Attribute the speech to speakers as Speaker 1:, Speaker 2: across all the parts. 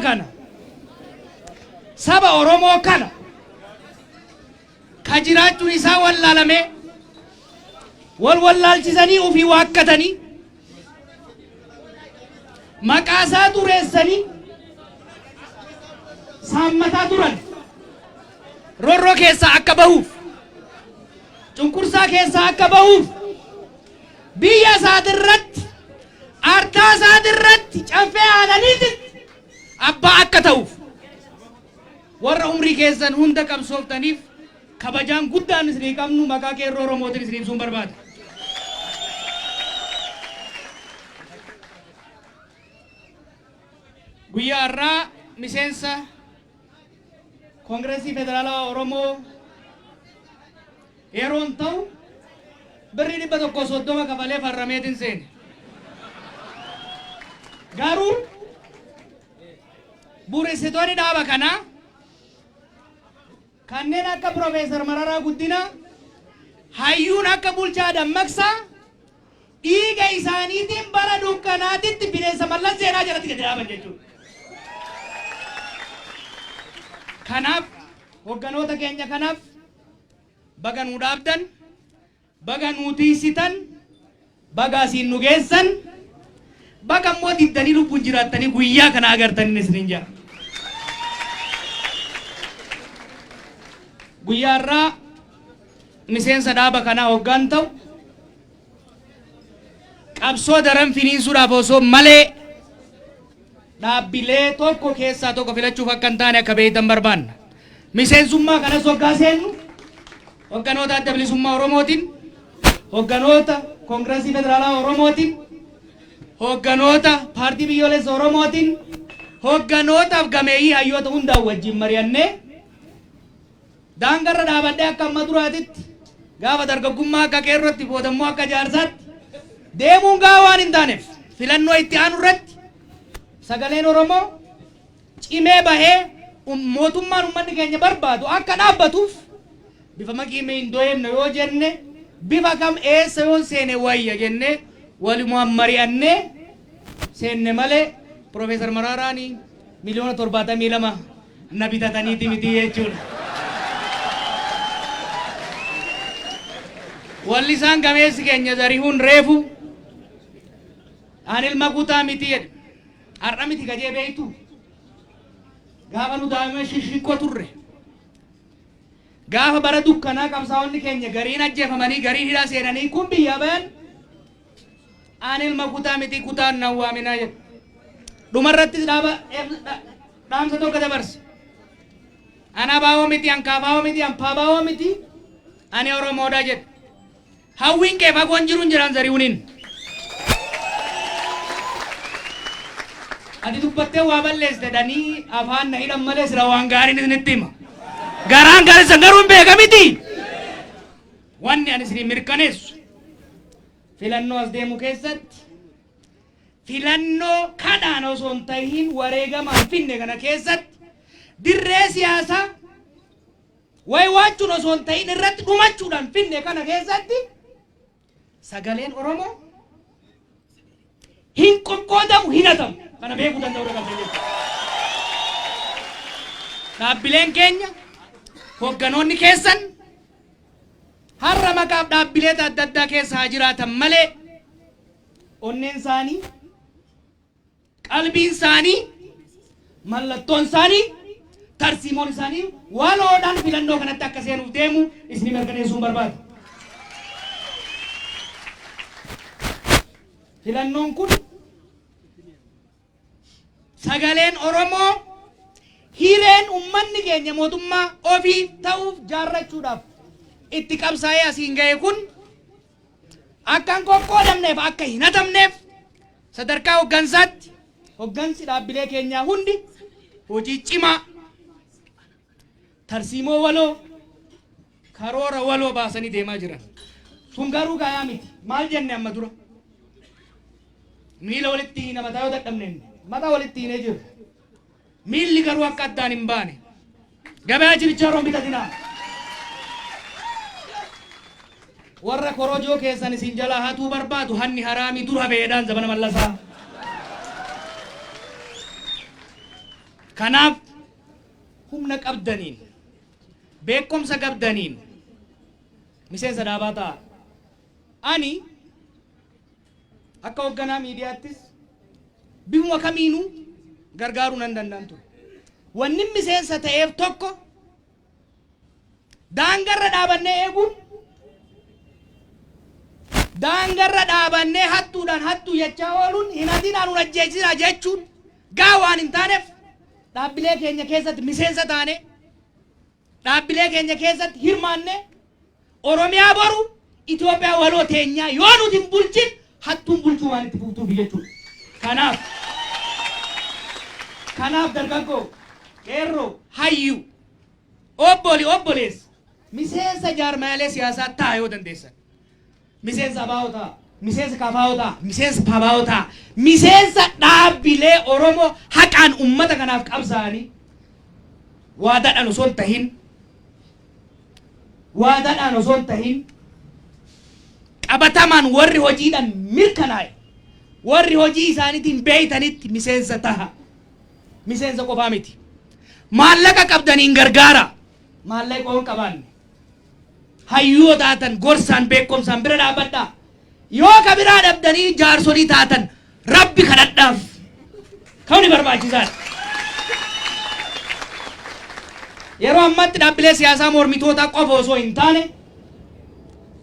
Speaker 1: kana saba Oromoo kana ka jiraachuun isaa wallaalame wallaalchisanii ofii waakkatanii maqaa isaa xureessanii saammataa turan roorroo keessaa akka bahuuf cunqursaa keessaa akka bahuuf biyya isaatirratti ardaa isaatirratti caffee aananiiti abbaa akka ta'uuf warra umrii keessan hunda qabsooftaniif kabajaan guddaan isinii qabnu maqaa qeerroo Oromootiin isinii ibsuun barbaada. Guyyaa har'aa miseensa Koongireesii Federaalawaa Oromoo yeroon ta'u birrii 130 kafalee farrameetiin seene. Garuu bu'uureessitoonni dhaaba kanaa kanneen akka Profeesar Mararaa Guddinaa hayyuun akka Bulchaa Dammaqsaa dhiiga isaaniitiin bara dukkanaatitti bineensa Mallas Zeenaa jalatti gadi dhaaban jechuudha. Kanaaf hogganoota keenya kanaaf baga nuu dhaabdan, baga nuu tiisitan, baga asiin nu geessan, baga immoo diddanii lubbuun jiraattanii guyyaa kana agartanii isiniin jira. Guyyaa har'aa miseensa dhaaba kanaa hoggaan ta'u qabsoo daran finiinsuudhaaf osoo malee dhaabbilee tokko keessaa tokko filachuuf akka hin taane akka beektan barbaanna. Miseensummaa kanas hoggaa seennu hogganoota adda bilisummaa Oromootiin, hogganoota Koongireesii Federaalaa Oromootiin, hogganoota paartii biyyoolessa Oromootiin, hogganootaaf gameeyyii hayyoota hundaan wajjin mari'annee daangarra dhaabadhee akka amma duraatitti gaafa dargaggummaa akka qeerrootti boodammoo akka jaarsaatti deemuun gaa waan hin taaneef filannoo itti aanu irratti sagaleen Oromoo cimee bahee mootummaan uummanni keenya barbaadu akka dhaabbatuuf bifa maqiimee hin dooyemne yoo jenne bifa kam eessa yoo seene wayya jenne walumaan mari'annee seenne malee Profeesar Mararaanii miliyoona 72 na bitataniiti miti jechuudha. Walli isaan gameessi keenya Zarihuun reefu ani ilma guutaa miti jedhe har'a miti gajee beektu gaafa nu daa'ima shishikoo turre gaafa bara dukkanaa qabsaa'onni keenya gariin ajjeefamanii gariin hidhaa seenanii kun biyyaa bayan ani ilma guutaa miti kutaan nan waaminaa jedhe dhumarratti dhaamsa tokko dabarse ana baawoo miti ankaabaawoo miti ampaabaawoo miti ani Oromoodha jedhe hawwiin kee fagoon jiruun jiran Zarihuuniin ati dubbattee waa balleessite danii afaan na hidhan malee sira waan gaariin isinitti hima garaan gaarisan garuu hin beeka miti wanni ani isinii mirkaneessu filannoo as deemu keessatti filannoo kadhaan osoo hin ta'iin wareegamaan finne kana keessatti dirree siyaasaa waachuun osoo hin ta'in irratti dhumachuudhaan finne kana keessatti sagaleen Oromoo hin qoqqoodamu hin hatamu kana beekuu danda'uu dandeenya. Dhaabbileen keenya hogganoonni keessan har'a maqaaf dhaabbilee adda addaa keessa haa jiraatan malee onneen isaanii qalbiin isaanii mallattoon isaanii tarsiimoon isaanii waloodhaan filannoo kanatti akka seenuuf deemu isin mirkaneessuun barbaada. Filannoon kun sagaleen Oromoo hireen uummanni keenya mootummaa ofii ta'uuf jaarrachuudhaaf itti qabsaa'ee asiin ga'e kun akka hin qoqqoodamneef akka hin hatamneef sadarkaa hoggansaatti hoggansi dhaabbilee keenyaa hundi hojii cimaa tarsiimoo waloo karoora waloo baasanii deemaa jiran. Sun garuu gaayaa miti. Maal jenne amma dura? Miila walitti hiina mataa yoo dadhabneen mataa walitti hiinee jiru. Miilli garuu akka addaan hin baane. Gabaa jirichaarroon bitatinaa. Warra korojoo keessan isin jalaa hatuu barbaadu hanni haraamii dura beedhaan zabana mallasaa. Kanaaf humna qabdaniin beekumsa qabdaniin miseensa dhaabaa ta'a. Ani akka hoogganaa miidiyaattis bifuma kamiinuu gargaaruu nan danda'an ture. Wanni miseensa ta'eef tokko daangarra dhaabannee eeguun daangarra dhaabannee hattuudhaan hattuu jechaa ooluun hin hatinaan hun ajjeesisa jechuun gaa waan hin taaneef dhaabbilee keenya keessatti miseensa taane dhaabbilee keenya keessatti hirmaanne Oromiyaa boru Itoophiyaa waloo teenyaa yoo nuti hin bulchin hattuun bulchuu waan itti fuutuuf jechuudha. Kanaaf dargaggoo qeerroo hayyu obboleessa miseensa jaarmaalee siyaasaa ta'a yoo dandeessan. Miseensa abaa'otaa, miseensa kafaa'otaa, miseensa pabaa'otaa, miseensa dhaabbilee Oromoo haqaan ummata kanaaf qabsaa'anii waadaadhaan osoo hin tahin qabatamaan warri hojiidhaan mirkanaa'e warri hojii isaaniitiin beeytanitti miseensa taha. Miseensa qofaa miti. Maallaqa qabdaniin gargaara. Maallaqa qoon qabaanne. Hayyoo taatan gorsaan beekumsaan bira dhaabadhaa. Yoo ka biraa dhabdanii jaarsolii taatan Rabbi kadhadhaaf. Kuni barbaachisaadha. Yeroo ammatti dhaabbilee siyaasaa mormitootaa qofa osoo hin taane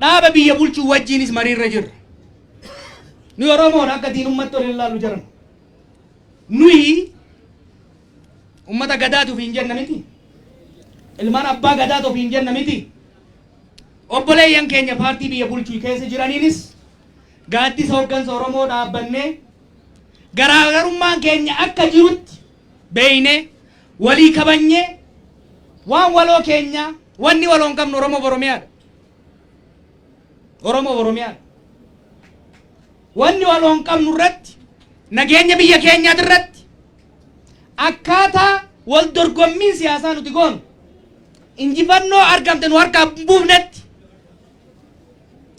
Speaker 1: dhaaba biyya bulchuu wajjiinis mariirra jirra. Nu Oromoon akka diinummatti ol ilaallu jiran. Nuyi ummata gadaatuuf hin jenna miti. Ilmaan abbaa gadaatuuf hin jenna miti. Obboleeyyan keenya paartii biyya bulchuu keessa jiraniinis gaaddisa hooggansa Oromoo dhaabbannee garaagarummaan keenya akka jirutti beeyne walii kabanyee waan waloo keenya wanni waloo hin qabnu Oromoo Oromiyaadha. Oromoo Oromiyaadha. Wanni waloo hin qabnu irratti nageenya biyya keenyaati irratti akkaataa wal dorgommiin siyaasaa nuti goonu injifannoo argamte nu harkaa buufnetti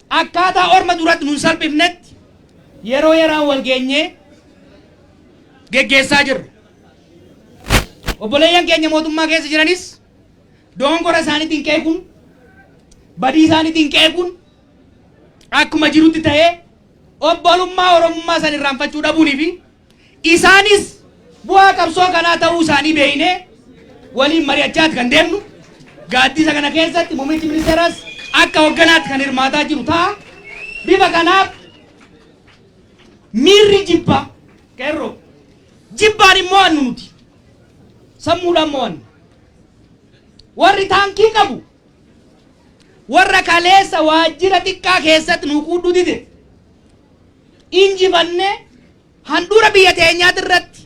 Speaker 1: akkaataa orma duratti nun salphifnetti yeroo yeraan wal geenyee geggeessaa jirra. Obboleeyyan keenya mootummaa keessa jiranis dongora isaaniitiin qeequun badii isaaniitiin qeequun akkuma jirutti ta'ee obbolummaa Oromummaa san irraanfachuu dhabuunii fi isaanis bu'aa qabsoo kanaa ta'uu isaanii beeknee waliin mari'achaati kan deemnu. Gaaddisa kana keessatti muummichi ministeeras akka hoogganaatti kan hirmaataa jiru ta'a. Bifa kanaaf miirri jibba qeerroo jibbaan immoo annu nuti sammuudhaan mo'annu. Warri taankii qabu warra kaleessa waajjira xiqqaa keessatti nu quudhu dide injifannee handhuura biyya teenyaati irratti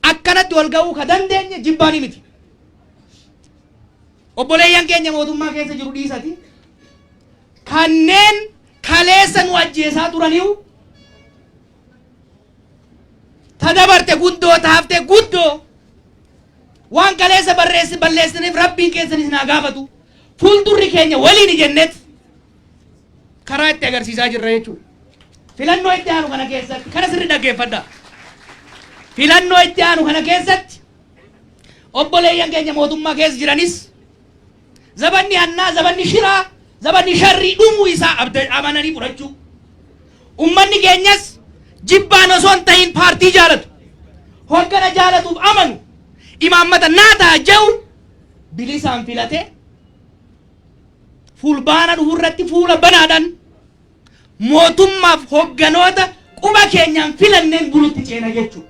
Speaker 1: akkanatti wal ga'uu ka dandeenye jibbaanii miti. Obboleeyyan keenya mootummaa keessa jiru dhiisati kanneen kaleessa nu ajjeesaa turaniiru tadabarte guddoo taafte guddoo waan kaleessa balleessiniif Rabbiin keessanis naa gaafatu fuuldurri keenya waliin jennet karaa itti agarsiisaa jirra jechuudha. Filannoo itti aanu kana keessatti kana sirri dhaggeeffadha. Filannoo itti aanu kana keessatti obboleeyyan keenya mootummaa keessa jiranis zabanni hannaa zabanni shiraa zabanni sharrii dhumuu isaa amananii fudhachuu. Ummanni keenyas jibbaan osoo hin tahin paartii jaalatu hoggana jaalatuuf amanu imaammata naataa jehu bilisaan filate fulbaana dhufuurratti fuula banaadhaan mootummaaf hogganoota quba keenyaan filanneen bulutti ceena jechuudha.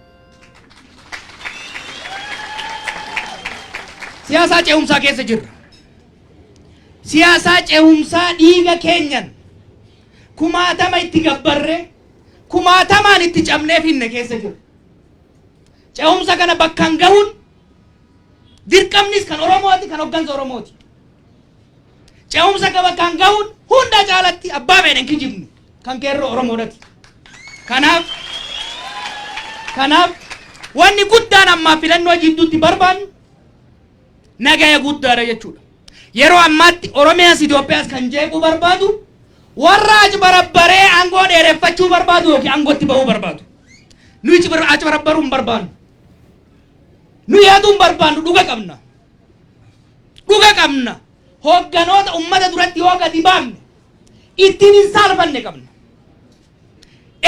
Speaker 1: Siyaasaa ce'umsaa keessa jirra. Siyaasaa ce'umsaa dhiiga keenyan kumaatama itti gabbarree kumaatamaan itti cabnee finne keessa jirra. Ce'umsa kana bakkaan gahuun dirqamnis kan Oromooti kan hoggansa Oromooti. Ce'umsa kana bakkaan gahuun hunda caalatti abbaa fedhan kijibni kan qeerroo Oromoodhati. Kanaaf wanni guddaan ammaa filannoo jidduutti barbaannu nagaya guddaadha jechuudha. Yeroo ammaatti Oromiyaas Itoophiyaas kan jeequu barbaadu warra achi barabbaree aangoo dheereffachuu barbaadu yookiin aangootti bahuu barbaadu. Nuyi achi barabbaruu hin barbaannu. nu yaaduun barbaannu dhuga qabna hoogganoota ummata duratti yoo gadi baafne ittiin hin saalfanne qabna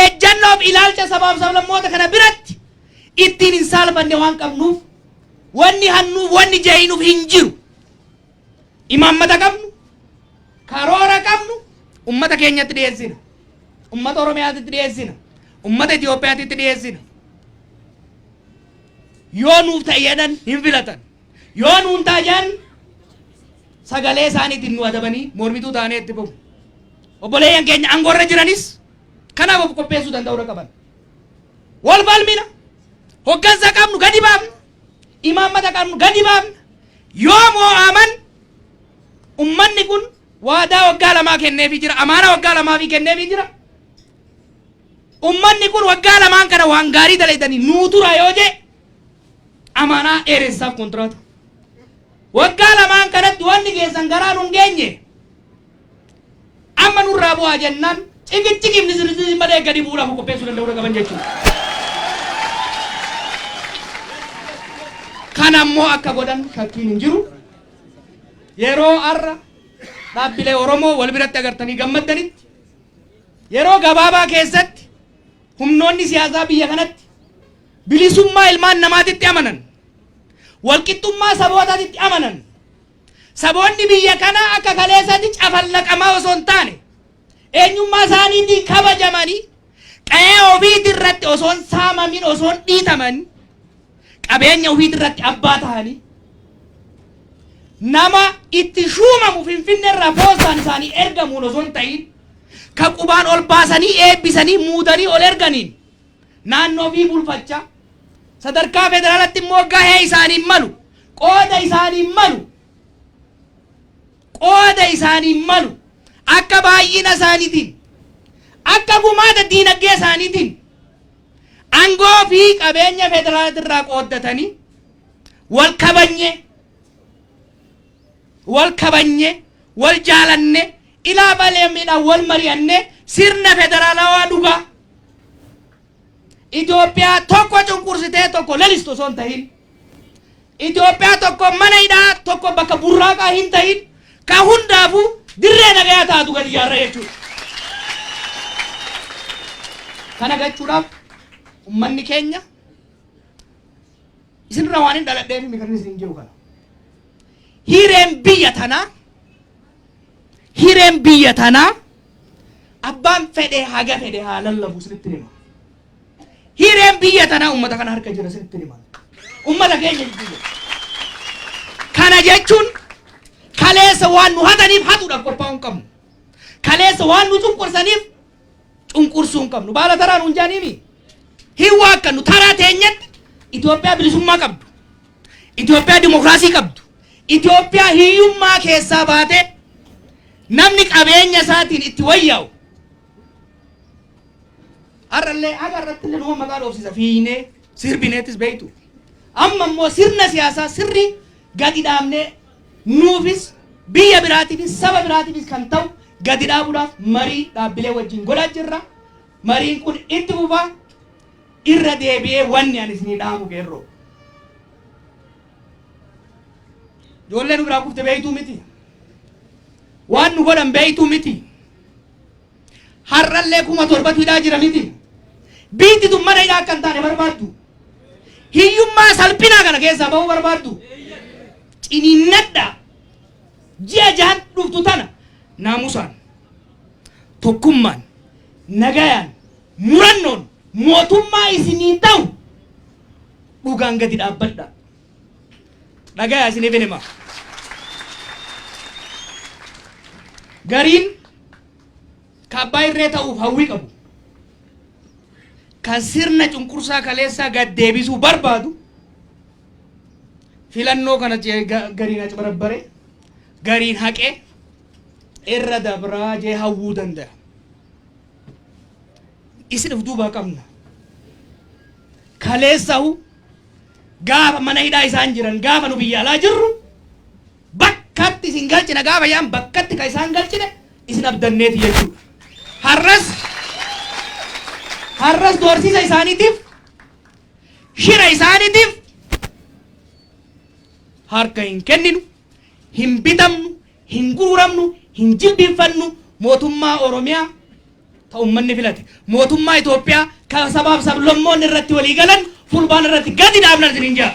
Speaker 1: ejjannoof ilaalcha sabaaf sablammoota kana biratti ittiin hin saalfanne waan qabnuuf wanni hannuuf wanni jeeyinuuf hin jiru imaammata qabnu karoora qabnu ummata keenyatti dhiyeessina ummata oromiyaatti dhiyeessina ummata Itoophiyaatti dhiyeessina yoo nuuf ta'eedhan hin filatan yoo nuun taajaan sagalee isaaniitiin nu adabanii mormituu taanee itti bahu obboleeyyan keenya aangoorra jiranis kanaaf of qopheessuu danda'uu qaban wal falmina hoggansa qabnu gadi baafna imaammata qabnu gadi baafna yoo moo'aman ummanni kun waadaa waggaa lamaa kenneefii jira amaana waggaa lamaa fi kenneefii jira ummanni kun waggaa lamaan kana waan gaarii dalaydanii nuu tura yoo jee amaanaa dheeressaaf kontraata waggaa lamaan kanatti wanni keessan garaa nun geenye amma nurraa bu'aa jennaan cikichikifni sirrii malee gadi bu'uudhaaf qopheessuu danda'uu qaban jechuudha. Kan ammoo akka godhan shakkiin hin jiru yeroo arra dhaabbilee Oromoo wal biratti agartanii gammaddanitti yeroo gabaabaa keessatti humnoonni siyaasaa biyya kanatti bilisummaa ilmaan namaatitti amanan walqixxummaa sabootaatitti amanan saboonni biyya kanaa akka kaleessatti cafallaqamaa osoo hin taane eenyummaa isaaniitiin kabajamanii qe'ee ofiitii irratti osoo hin saamamin osoo hin dhiitaman qabeenya ofiitii irratti abbaa ta'anii nama itti shuumamu Finfinnee irraa poostaan isaanii ergamuun osoo hin ta'in ka qubaan ol baasanii eebbisanii muudanii ol erganiin naannoo ofii bulfachaa sadarkaa federaalatti immoo gahee isaanii malu qooda isaanii malu akka baay'ina isaaniitiin akka gumaata diinagdee isaaniitiin aangoo fi qabeenya federaalatti irraa qooddatanii wal kabanye wal jaalanne ilaa baleemmiidhaan wal mari'anne sirna federaalawaa dhugaa Itoophiyaa tokko cunqursitee tokko lalistu osoo hin ta'in Itoophiyaa tokko mana hidhaa tokko bakka burraaqaa hin ta'in ka hundaafuu dirree nagayaa taatu gadi ijaarra jechuudha. Kana gochuudhaaf ummanni keenya isinirra waan hin dhaladheef mikarri isin jiru kana. Hireen biyya tanaa abbaan fedhe haga fedhe haa lallabu sinitti hima. Hireen biyya tanaa ummata kana harka jira sinitti hima. Ummata keenya jira. Kana jechuun kaleessa waan nu hataniif hatuudhaaf qophaa'uu hin qabnu. Kaleessa waan nu cunqursaniif cunqursuu hin qabnu. Baala taraa nuun jaaniimi. Hin waakkannu taraa teenyatti Itoophiyaa bilisummaa qabdu. Itoophiyaa dimokiraasii qabdu. Itoophiyaa hiyyummaa keessaa baatee namni qabeenya isaatiin itti wayyaa'u. Har'allee agarratti illee numa maqaa dhoofsisa fiinee sirbineettis beektu. Amma immoo sirna siyaasaa sirrii gadi dhaabnee nuufis biyya biraatiifis saba biraatiifis kan ta'u gadi dhaabuudhaaf marii dhaabbilee wajjin godhaa jirra. Mariin kun itti fufaa irra deebi'ee wanni ani isinii dhaamu qeerroo. Ijoollee nu biraa kufte beektuu miti. Waan nu godhan beektuu miti. Har'allee 7,000 hidhaa jira miti. Biitti tun mana hidhaa akka hin taane barbaaddu. Hiyyummaa salphinaa kana keessaa bahuu barbaaddu. Ciniinnadhaa. Ji'a jahan dhuftu tana naamusaan, tokkummaan, nagayaan, murannoon mootummaa isinii ta'u dhugaan gadi dhaabbadha. Dhagayaa isiniif hin hima. Gariin kabbaa irree ta'uuf hawwii qabu. Kan sirna cunqursaa kaleessaa gad deebisuu barbaadu filannoo kana gariin achi barabbare gariin haqee irra dabraa jee hawwuu danda'a. Isin of duubaa qabna. Kaleessahu gaafa mana hidhaa isaan jiran gaafa nu biyya alaa jirru bakkatti isin galchina gaafa yaan bakkatti ka isaan galchine isin abdanneeti jechuudha. Har'as doorsiisa isaaniitiif shira isaaniitiif harka hin kenninu, hin bitamnu, hin guuramnu, hin jilbiinfannu mootummaa Oromiyaa ta'u uummanni filate. Mootummaa Itoophiyaa kan sabaaf sablammoonni irratti walii galan fulbaan irratti gadi dhaabna isiniin jaa.